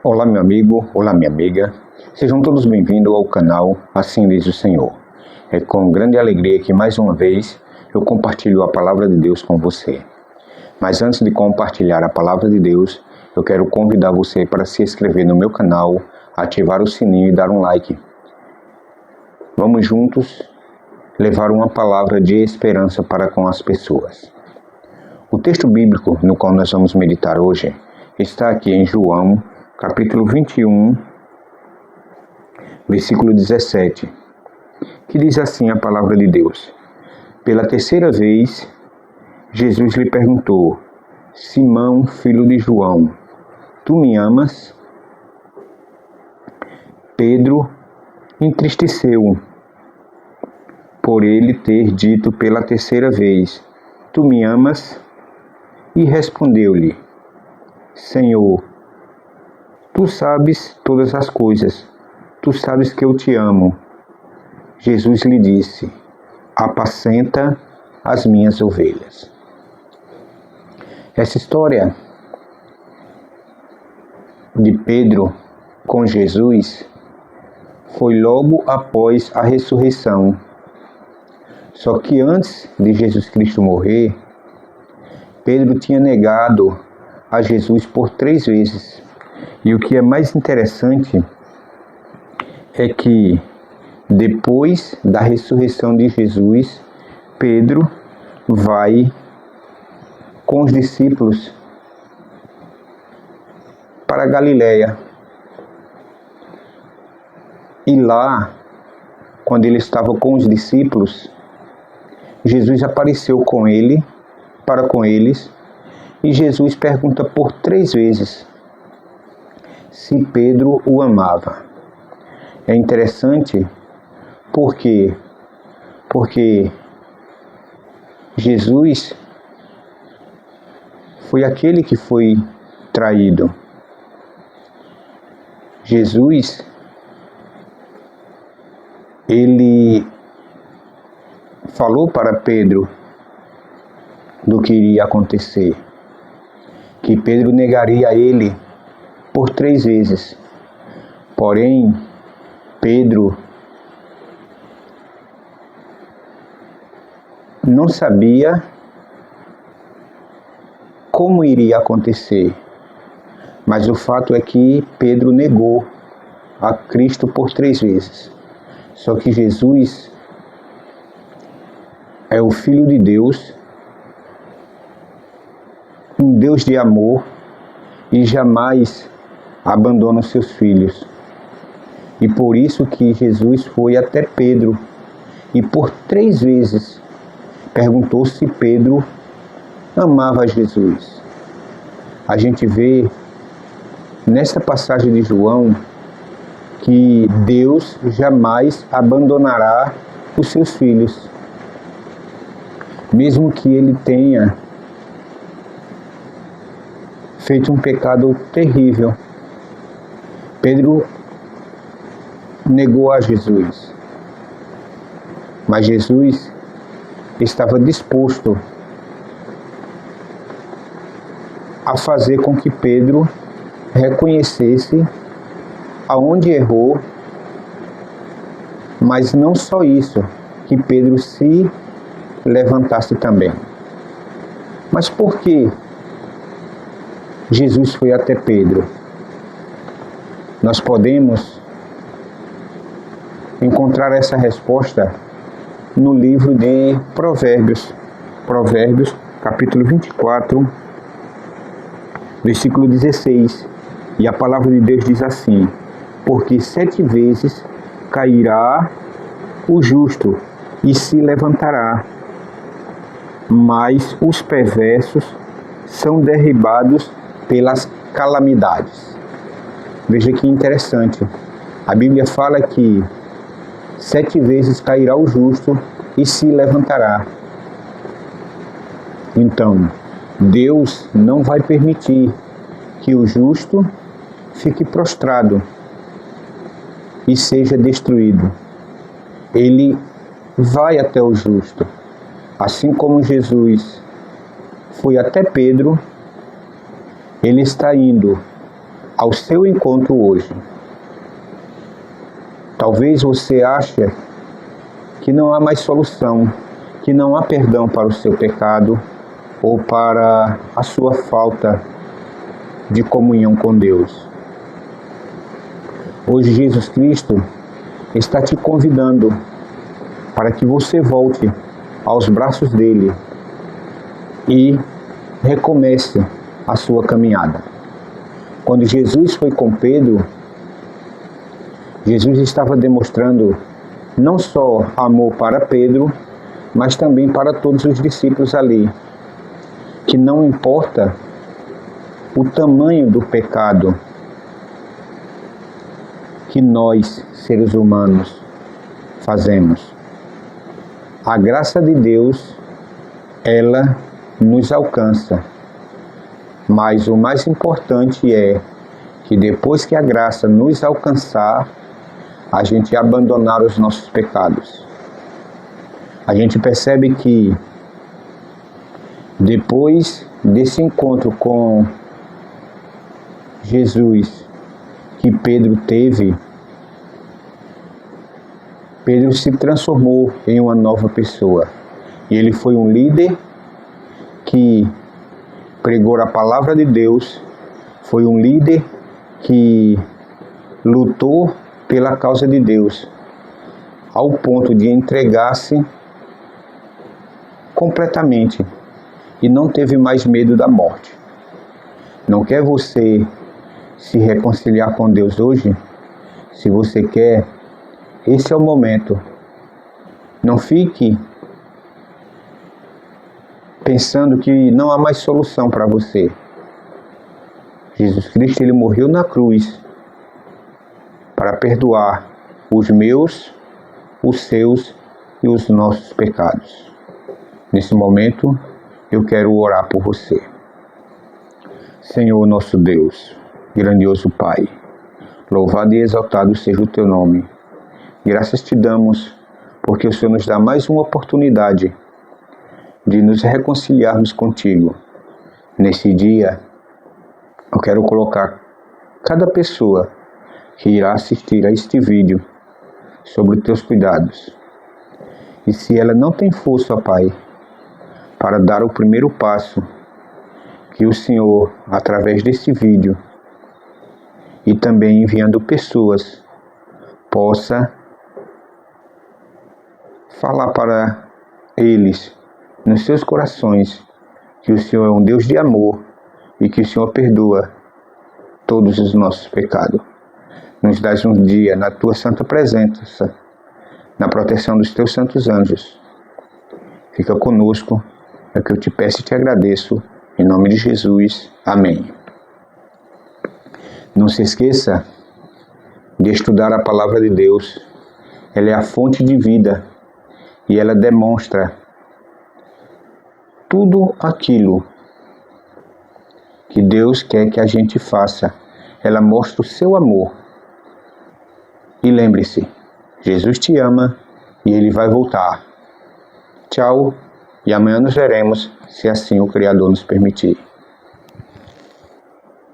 Olá, meu amigo, olá, minha amiga. Sejam todos bem-vindos ao canal Assim Diz o Senhor. É com grande alegria que mais uma vez eu compartilho a palavra de Deus com você. Mas antes de compartilhar a palavra de Deus, eu quero convidar você para se inscrever no meu canal, ativar o sininho e dar um like. Vamos juntos levar uma palavra de esperança para com as pessoas. O texto bíblico no qual nós vamos meditar hoje está aqui em João, capítulo 21, versículo 17, que diz assim a palavra de Deus. Pela terceira vez, Jesus lhe perguntou: Simão, filho de João, tu me amas? Pedro entristeceu por ele ter dito pela terceira vez: Tu me amas? E respondeu-lhe: Senhor, tu sabes todas as coisas, tu sabes que eu te amo. Jesus lhe disse: Apacenta as minhas ovelhas. Essa história de Pedro com Jesus foi logo após a ressurreição. Só que antes de Jesus Cristo morrer, Pedro tinha negado a Jesus por 3 vezes. E o que é mais interessante é que depois da ressurreição de Jesus, Pedro vai com os discípulos para Galiléia. E lá, quando ele estava com os discípulos, Jesus apareceu com eles, e Jesus pergunta por 3 vezes se Pedro o amava. É interessante porque Jesus foi aquele que foi traído. Jesus, ele falou para Pedro do que iria acontecer, que Pedro negaria ele por 3 vezes. Porém, Pedro não sabia como iria acontecer, mas o fato é que Pedro negou a Cristo por 3 vezes. Só que Jesus é o Filho de Deus, um Deus de amor, e jamais abandona os seus filhos. E por isso que Jesus foi até Pedro e por 3 vezes perguntou se Pedro amava Jesus. A gente vê nesta passagem de João que Deus jamais abandonará os seus filhos, mesmo que ele tenha feito um pecado terrível. Pedro negou a Jesus, mas Jesus estava disposto a fazer com que Pedro reconhecesse aonde errou, mas não só isso, que Pedro se levantasse também. Mas por que Jesus foi até Pedro? Nós podemos encontrar essa resposta no livro de Provérbios, capítulo 24, versículo 16. E a palavra de Deus diz assim: Porque 7 vezes cairá o justo e se levantará, mas os perversos são derribados pelas calamidades. Veja que interessante. A Bíblia fala que 7 vezes cairá o justo e se levantará. Então, Deus não vai permitir que o justo fique prostrado e seja destruído. Ele vai até o justo. Assim como Jesus foi até Pedro, ele está indo ao seu encontro hoje. Talvez você ache que não há mais solução, que não há perdão para o seu pecado ou para a sua falta de comunhão com Deus. Hoje Jesus Cristo está te convidando para que você volte aos braços dele e recomece a sua caminhada. Quando Jesus foi com Pedro, Jesus estava demonstrando não só amor para Pedro, mas também para todos os discípulos ali, que não importa o tamanho do pecado que nós, seres humanos, fazemos. A graça de Deus, ela nos alcança. Mas o mais importante é que depois que a graça nos alcançar, a gente abandonar os nossos pecados. A gente percebe que depois desse encontro com Jesus que Pedro teve, Pedro se transformou em uma nova pessoa. E ele foi um líder que pregou a palavra de Deus, foi um líder que lutou pela causa de Deus, ao ponto de entregar-se completamente e não teve mais medo da morte. Não quer você se reconciliar com Deus hoje? Se você quer, esse é o momento. Não fique pensando que não há mais solução para você. Jesus Cristo, ele morreu na cruz para perdoar os meus, os seus e os nossos pecados. Nesse momento, eu quero orar por você. Senhor nosso Deus, grandioso Pai, louvado e exaltado seja o teu nome. Graças te damos, porque o Senhor nos dá mais uma oportunidade de nos reconciliarmos contigo. Nesse dia, eu quero colocar cada pessoa que irá assistir a este vídeo sobre os teus cuidados. E se ela não tem força, ó Pai, para dar o primeiro passo, que o Senhor, através desse vídeo e também enviando pessoas, possa falar para eles, nos seus corações, que o Senhor é um Deus de amor e que o Senhor perdoa todos os nossos pecados. Nos dás um dia na tua santa presença, na proteção dos teus santos anjos. Fica conosco, é o que eu te peço e te agradeço, em nome de Jesus. Amém. Não se esqueça de estudar a palavra de Deus. Ela é a fonte de vida e ela demonstra tudo aquilo que Deus quer que a gente faça. Ela mostra o seu amor. E lembre-se, Jesus te ama e Ele vai voltar. Tchau, e amanhã nos veremos, se assim o Criador nos permitir.